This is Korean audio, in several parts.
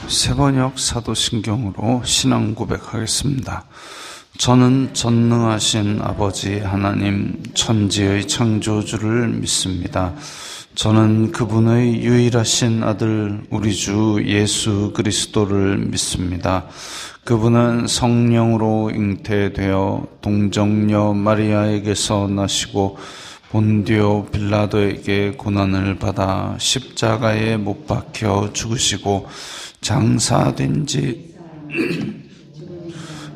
세번역 사도신경으로 신앙 고백하겠습니다. 저는 전능하신 아버지 하나님 천지의 창조주를 믿습니다. 저는 그분의 유일하신 아들 우리 주 예수 그리스도를 믿습니다. 그분은 성령으로 잉태되어 동정녀 마리아에게서 나시고 본디오 빌라도에게 고난을 받아 십자가에 못 박혀 죽으시고 장사된 지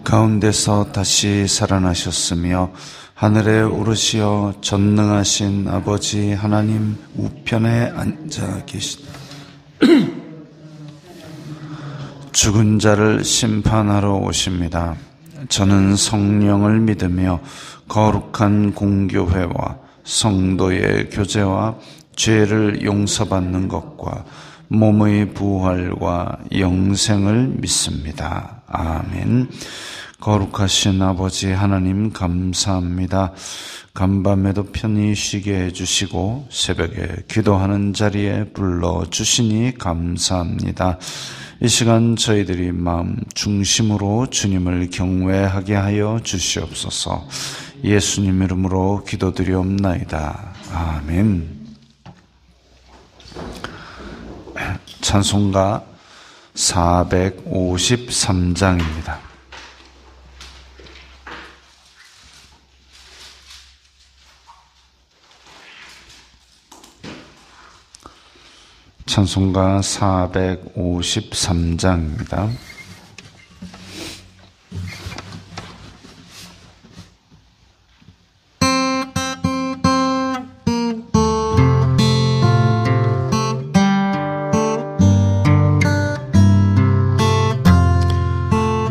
가운데서 다시 살아나셨으며 하늘에 오르시어 전능하신 아버지 하나님 우편에 앉아 계신 죽은 자를 심판하러 오십니다. 저는 성령을 믿으며 거룩한 공교회와 성도의 교제와 죄를 용서받는 것과 몸의 부활과 영생을 믿습니다. 아멘. 거룩하신 아버지 하나님 감사합니다. 간밤에도 편히 쉬게 해주시고 새벽에 기도하는 자리에 불러주시니 감사합니다. 이 시간 저희들이 마음 중심으로 주님을 경외하게 하여 주시옵소서. 예수님 이름으로 기도드리옵나이다. 아멘. 찬송가 453장입니다. 찬송가 453장입니다.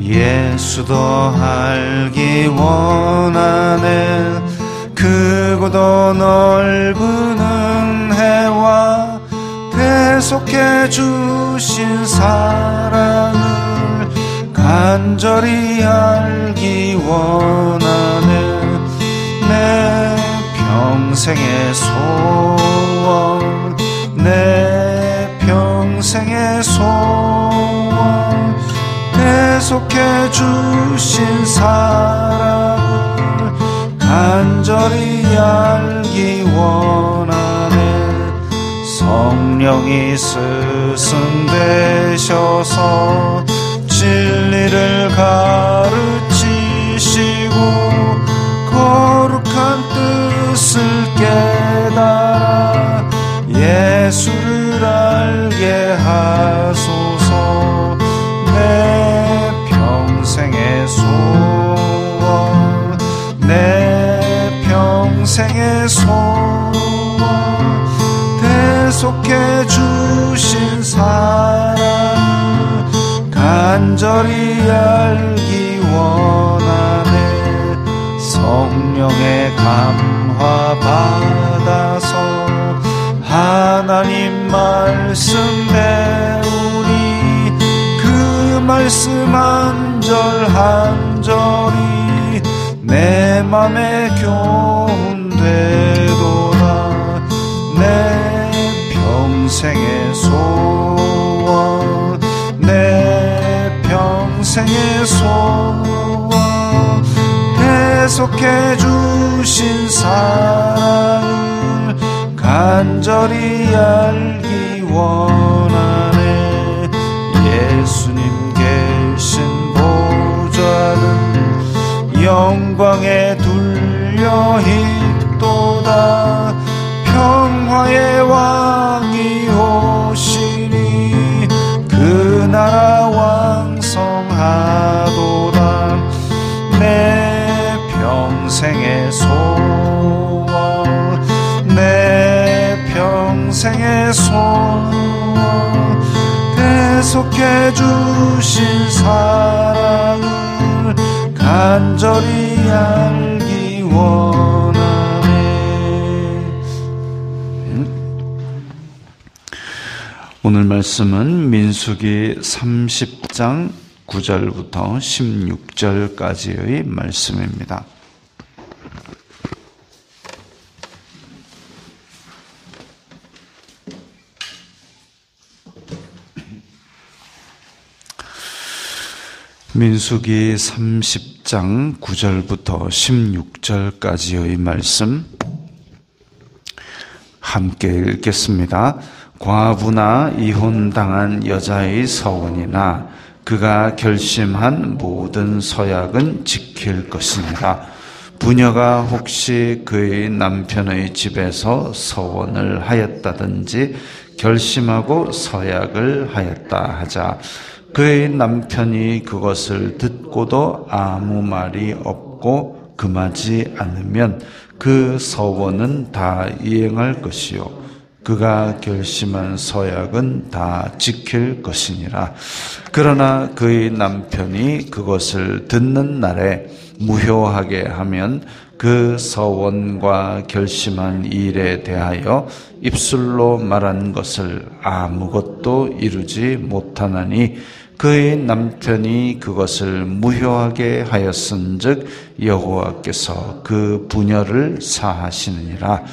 예수도 알기 원하네 크고도 넓은 은혜와 대속해 주신 사랑을 간절히 알기 원하네 내 평생의 소원 내 평생의 소원 대속해 주신 사랑을 간절히 알기 원하네 성령이 스승되셔서 진리를 가르치시고 거룩한 뜻을 깨달아 예수를 알게 하소서 내 평생의 소원 내 평생의 소원 대속해 주신 사랑을 간절히 알기 원하네 성령의 감화 받아서 하나님 말씀 배우니 그 말씀 한 절 한 절이 내 맘에 교훈되도다 내 평생의 소원 내 평생의 소원 대속해 주신 사랑을 간절히 알기 원하네 예수님 계신 보좌는 영광에 둘려 있도다 평화의 왕이 오시니 그 나라 왕성하도다 내 평생의 소원 내 평생의 소원 대속해 주신 사랑을 간절히 알기 원하네. 오늘 말씀은 민수기 30장 9절부터 16절까지의 말씀입니다. 민수기 30장 9절부터 16절까지의 말씀 함께 읽겠습니다. 과부나 이혼당한 여자의 서원이나 그가 결심한 모든 서약은 지킬 것이니라. 부녀가 혹시 그의 남편의 집에서 서원을 하였다든지 결심하고 서약을 하였다 하자 그의 남편이 그것을 듣고도 아무 말이 없고 금하지 않으면 그 서원은 다 이행할 것이요 그가 결심한 서약은 다 지킬 것이니라. 그러나 그의 남편이 그것을 듣는 날에 무효하게 하면 그 서원과 결심한 일에 대하여 입술로 말한 것을 아무것도 이루지 못하나니 그의 남편이 그것을 무효하게 하였은즉 여호와께서 그 부녀를 사하시느니라.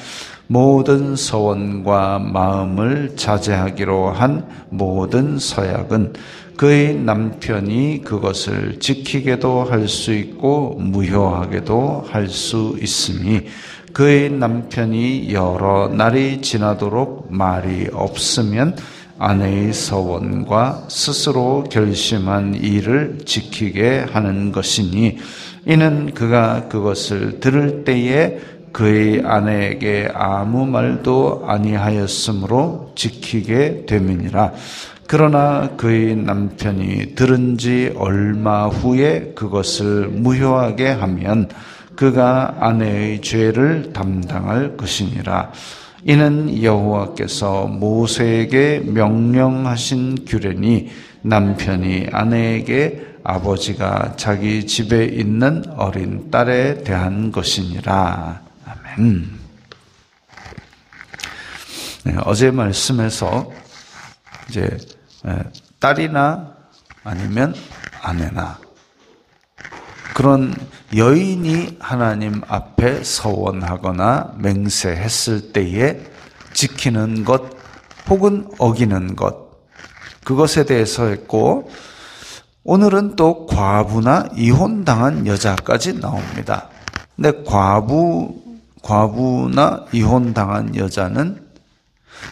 모든 서원과 마음을 자제하기로 한 모든 서약은 그의 남편이 그것을 지키게도 할 수 있고 무효하게도 할 수 있으니 그의 남편이 여러 날이 지나도록 말이 없으면 아내의 서원과 스스로 결심한 일을 지키게 하는 것이니 이는 그가 그것을 들을 때에 그의 아내에게 아무 말도 아니하였으므로 지키게 됨이니라. 그러나 그의 남편이 들은 지 얼마 후에 그것을 무효하게 하면 그가 아내의 죄를 담당할 것이니라. 이는 여호와께서 모세에게 명령하신 규례니 남편이 아내에게 아버지가 자기 집에 있는 어린 딸에 대한 것이니라. 아멘. 네, 어제 말씀에서 이제 딸이나 아니면 아내나 그런 여인이 하나님 앞에 서원하거나 맹세했을 때에 지키는 것 혹은 어기는 것, 그것에 대해서 했고, 오늘은 또 과부나 이혼당한 여자까지 나옵니다. 근데 과부나 이혼당한 여자는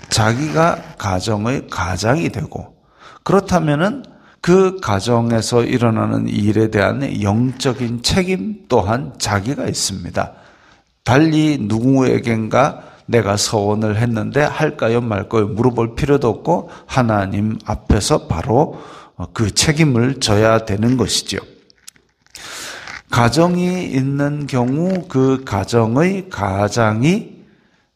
자기가 가정의 가장이 되고, 그렇다면은 그 가정에서 일어나는 일에 대한 영적인 책임 또한 자기가 있습니다. 달리 누구에겐가 내가 서원을 했는데 할까요 말까요 물어볼 필요도 없고 하나님 앞에서 바로 그 책임을 져야 되는 것이죠. 가정이 있는 경우 그 가정의 가장이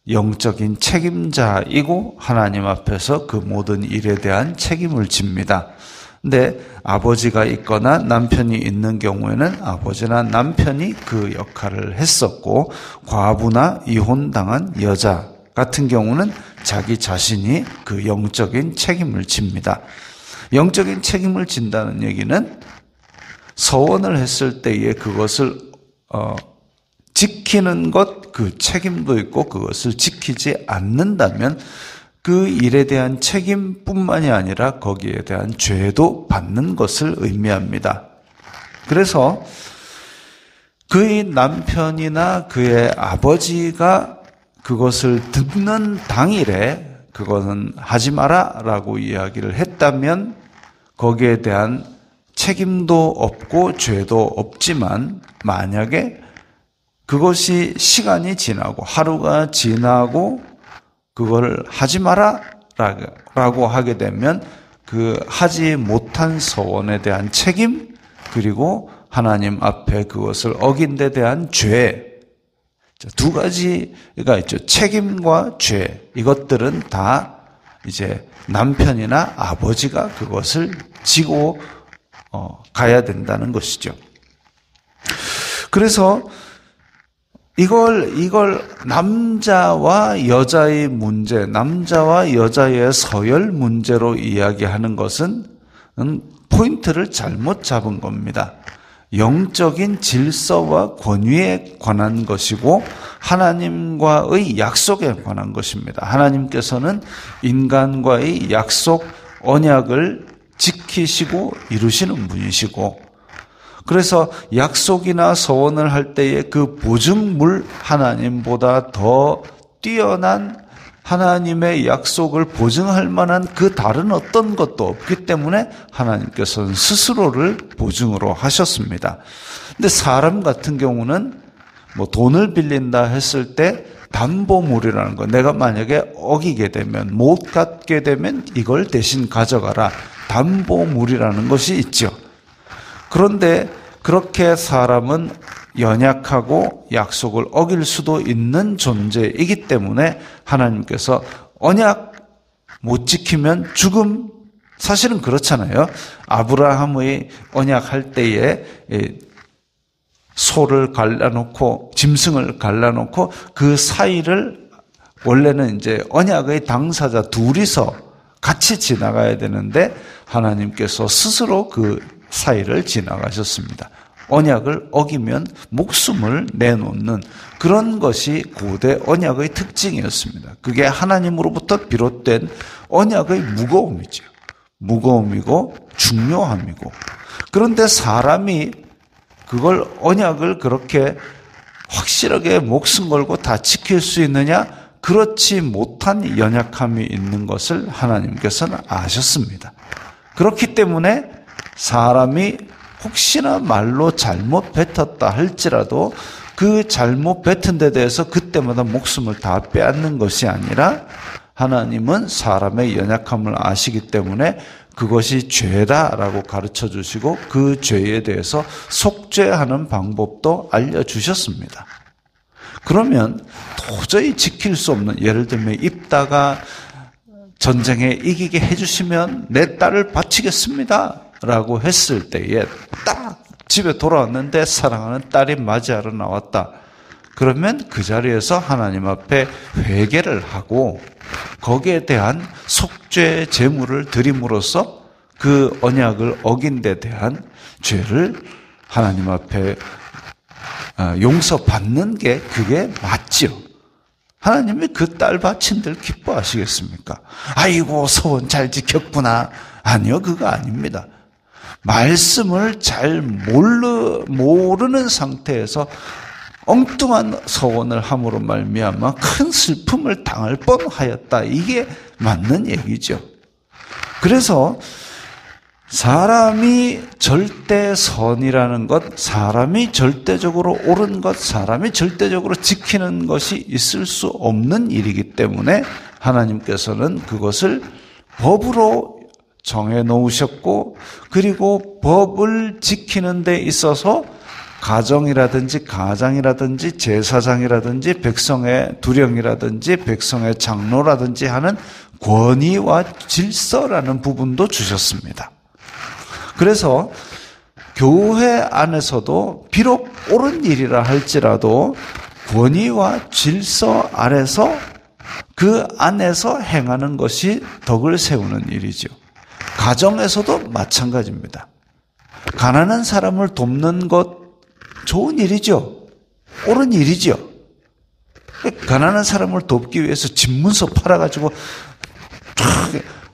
영적인 책임자이고 하나님 앞에서 그 모든 일에 대한 책임을 집니다. 근데 아버지가 있거나 남편이 있는 경우에는 아버지나 남편이 그 역할을 했었고, 과부나 이혼당한 여자 같은 경우는 자기 자신이 그 영적인 책임을 집니다. 영적인 책임을 진다는 얘기는 서원을 했을 때에 그것을 지키는 것, 그 책임도 있고 그것을 지키지 않는다면 그 일에 대한 책임뿐만이 아니라 거기에 대한 죄도 받는 것을 의미합니다. 그래서 그의 남편이나 그의 아버지가 그것을 듣는 당일에 그것은 하지 마라 라고 이야기를 했다면 거기에 대한 책임도 없고 죄도 없지만, 만약에 그것이 시간이 지나고 하루가 지나고 그걸 하지 마라 라고 하게 되면 그 하지 못한 서원에 대한 책임, 그리고 하나님 앞에 그것을 어긴 데 대한 죄, 두 가지가 있죠. 책임과 죄, 이것들은 다 이제 남편이나 아버지가 그것을 지고 가야 된다는 것이죠. 그래서 이걸 남자와 여자의 문제, 남자와 여자의 서열 문제로 이야기하는 것은 포인트를 잘못 잡은 겁니다. 영적인 질서와 권위에 관한 것이고 하나님과의 약속에 관한 것입니다. 하나님께서는 인간과의 약속, 언약을 지키시고 이루시는 분이시고, 그래서 약속이나 서원을 할 때에 그 보증물 하나님보다 더 뛰어난 하나님의 약속을 보증할 만한 그 다른 어떤 것도 없기 때문에 하나님께서는 스스로를 보증으로 하셨습니다. 근데 사람 같은 경우는 뭐 돈을 빌린다 했을 때 담보물이라는 거, 내가 만약에 어기게 되면, 못 갖게 되면 이걸 대신 가져가라. 담보물이라는 것이 있죠. 그런데 그렇게 사람은 연약하고 약속을 어길 수도 있는 존재이기 때문에 하나님께서 언약 못 지키면 죽음, 사실은 그렇잖아요. 아브라함의 언약할 때에 소를 갈라놓고 짐승을 갈라놓고 그 사이를 원래는 이제 언약의 당사자 둘이서 같이 지나가야 되는데 하나님께서 스스로 그 사이를 지나가셨습니다. 언약을 어기면 목숨을 내놓는 그런 것이 고대 언약의 특징이었습니다. 그게 하나님으로부터 비롯된 언약의 무거움이죠. 무거움이고 중요함이고. 그런데 사람이 그걸 언약을 그렇게 확실하게 목숨 걸고 다 지킬 수 있느냐? 그렇지 못한 연약함이 있는 것을 하나님께서는 아셨습니다. 그렇기 때문에 사람이 혹시나 말로 잘못 뱉었다 할지라도 그 잘못 뱉은 데 대해서 그때마다 목숨을 다 빼앗는 것이 아니라 하나님은 사람의 연약함을 아시기 때문에 그것이 죄다라고 가르쳐 주시고 그 죄에 대해서 속죄하는 방법도 알려주셨습니다. 그러면 도저히 지킬 수 없는, 예를 들면 입다가 전쟁에 이기게 해주시면 내 딸을 바치겠습니다 라고 했을 때에 딱 집에 돌아왔는데 사랑하는 딸이 맞이하러 나왔다. 그러면 그 자리에서 하나님 앞에 회개를 하고 거기에 대한 속죄 제물을 드림으로써 그 언약을 어긴 데 대한 죄를 하나님 앞에 용서받는 게 그게 맞죠. 하나님이 그 딸 바친들 기뻐하시겠습니까? 아이고 소원 잘 지켰구나. 아니요, 그거 아닙니다. 말씀을 잘 모르는 상태에서 엉뚱한 서원을 함으로 말미암아 큰 슬픔을 당할 뻔하였다. 이게 맞는 얘기죠. 그래서 사람이 절대선이라는 것, 사람이 절대적으로 옳은 것, 사람이 절대적으로 지키는 것이 있을 수 없는 일이기 때문에 하나님께서는 그것을 법으로 정해 놓으셨고, 그리고 법을 지키는 데 있어서 가정이라든지 가장이라든지 제사장이라든지 백성의 두령이라든지 백성의 장로라든지 하는 권위와 질서라는 부분도 주셨습니다. 그래서 교회 안에서도 비록 옳은 일이라 할지라도 권위와 질서 아래서 그 안에서 행하는 것이 덕을 세우는 일이죠. 가정에서도 마찬가지입니다. 가난한 사람을 돕는 것 좋은 일이죠. 옳은 일이죠. 가난한 사람을 돕기 위해서 집문서 팔아가지고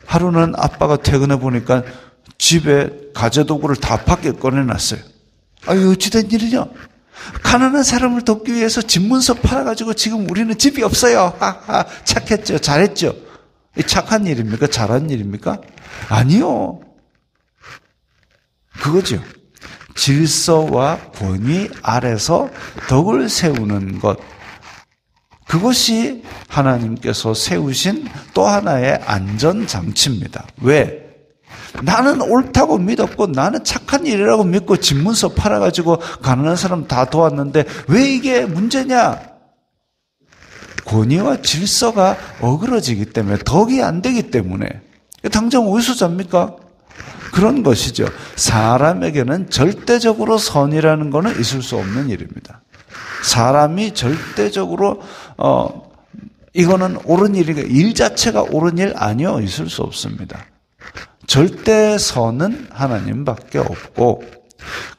하루는 아빠가 퇴근해 보니까 집에 가재도구를 다 밖에 꺼내놨어요. 아유, 어찌된 일이냐? 가난한 사람을 돕기 위해서 집문서 팔아가지고 지금 우리는 집이 없어요. 하하, 착했죠. 잘했죠. 착한 일입니까? 잘한 일입니까? 아니요. 그거죠. 질서와 권위 아래서 덕을 세우는 것. 그것이 하나님께서 세우신 또 하나의 안전장치입니다. 왜? 나는 옳다고 믿었고 나는 착한 일이라고 믿고 집문서 팔아가지고 가난한 사람 다 도왔는데 왜 이게 문제냐? 권위와 질서가 어그러지기 때문에, 덕이 안 되기 때문에. 당장 의수자입니까? 그런 것이죠. 사람에게는 절대적으로 선이라는 것은 있을 수 없는 일입니다. 사람이 절대적으로 이거는 옳은 일이니까 일 자체가 옳은 일 아니요, 있을 수 없습니다. 절대선은 하나님밖에 없고,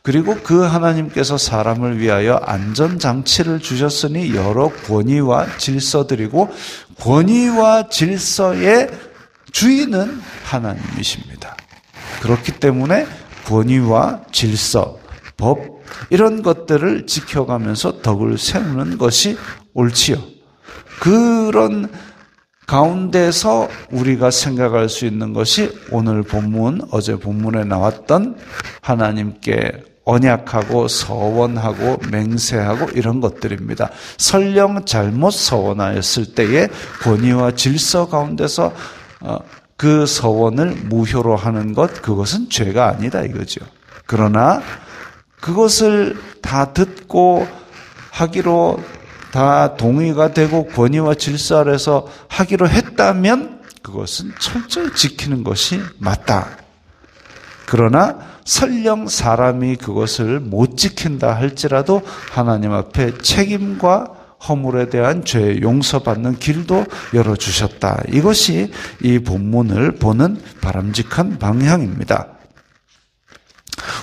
그리고 그 하나님께서 사람을 위하여 안전장치를 주셨으니 여러 권위와 질서들이고 권위와 질서의 주인은 하나님이십니다. 그렇기 때문에 권위와 질서, 법, 이런 것들을 지켜가면서 덕을 세우는 것이 옳지요. 그런 가운데서 우리가 생각할 수 있는 것이 오늘 본문, 어제 본문에 나왔던 하나님께 언약하고 서원하고 맹세하고 이런 것들입니다. 설령 잘못 서원하였을 때에 권위와 질서 가운데서 그 서원을 무효로 하는 것, 그것은 죄가 아니다 이거죠. 그러나 그것을 다 듣고 하기로 다 동의가 되고 권위와 질서 아래서 하기로 했다면 그것은 철저히 지키는 것이 맞다. 그러나 설령 사람이 그것을 못 지킨다 할지라도 하나님 앞에 책임과 허물에 대한 죄 용서받는 길도 열어주셨다. 이것이 이 본문을 보는 바람직한 방향입니다.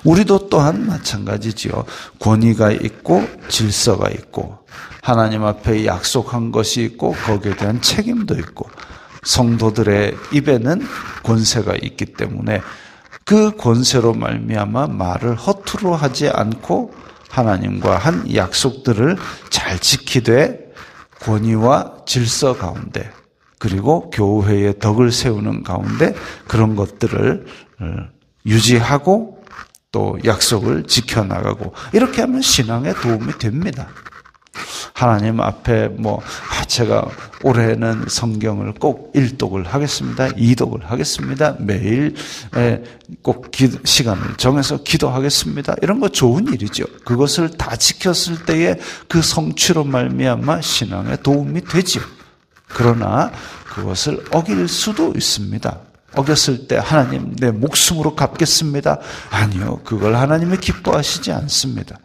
우리도 또한 마찬가지지요. 권위가 있고 질서가 있고 하나님 앞에 약속한 것이 있고 거기에 대한 책임도 있고 성도들의 입에는 권세가 있기 때문에 그 권세로 말미암아 말을 허투루 하지 않고 하나님과 한 약속들을 잘 지키되 권위와 질서 가운데 그리고 교회의 덕을 세우는 가운데 그런 것들을 유지하고 또 약속을 지켜나가고 이렇게 하면 신앙에 도움이 됩니다. 하나님 앞에 제가 올해는 성경을 꼭 1독을 하겠습니다. 2독을 하겠습니다. 매일 꼭 시간을 정해서 기도하겠습니다. 이런 거 좋은 일이죠. 그것을 다 지켰을 때에 그 성취로 말미암아 신앙에 도움이 되죠. 그러나 그것을 어길 수도 있습니다. 어겼을 때 하나님 내 목숨으로 갚겠습니다. 아니요. 그걸 하나님이 기뻐하시지 않습니다.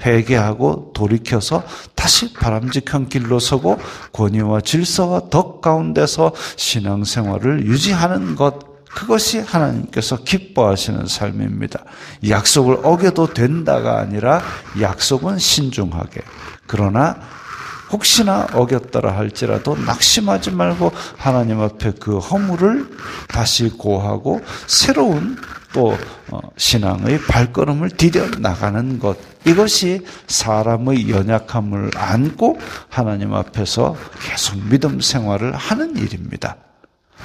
회개하고 돌이켜서 다시 바람직한 길로 서고 권위와 질서와 덕 가운데서 신앙생활을 유지하는 것, 그것이 하나님께서 기뻐하시는 삶입니다. 약속을 어겨도 된다가 아니라 약속은 신중하게, 그러나 혹시나 어겼더라 할지라도 낙심하지 말고 하나님 앞에 그 허물을 다시 고하고 새로운 또 신앙의 발걸음을 디뎌 나가는 것, 이것이 사람의 연약함을 안고 하나님 앞에서 계속 믿음 생활을 하는 일입니다.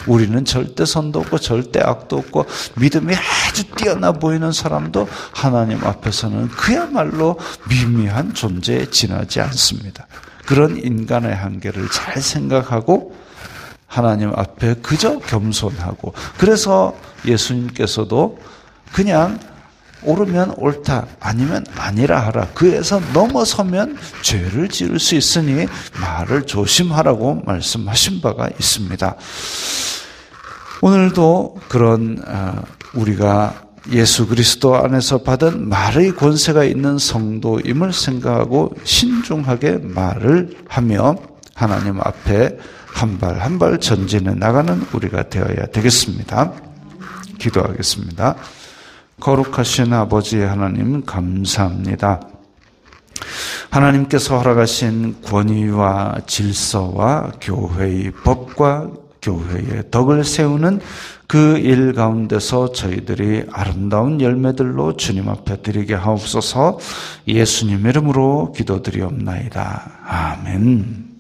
우리는 절대 선도 없고 절대 악도 없고 믿음이 아주 뛰어나 보이는 사람도 하나님 앞에서는 그야말로 미미한 존재에 지나지 않습니다. 그런 인간의 한계를 잘 생각하고 하나님 앞에 그저 겸손하고, 그래서 예수님께서도 그냥 옳으면 옳다, 아니면 아니라 하라, 그에서 넘어서면 죄를 지을 수 있으니 말을 조심하라고 말씀하신 바가 있습니다. 오늘도 그런 우리가 예수 그리스도 안에서 받은 말의 권세가 있는 성도임을 생각하고 신중하게 말을 하며 하나님 앞에 한 발 한 발 전진해 나가는 우리가 되어야 되겠습니다. 기도하겠습니다. 거룩하신 아버지 하나님, 감사합니다. 하나님께서 허락하신 권위와 질서와 교회의 법과 교회의 덕을 세우는 그 일 가운데서 저희들이 아름다운 열매들로 주님 앞에 드리게 하옵소서. 예수님 이름으로 기도드리옵나이다. 아멘.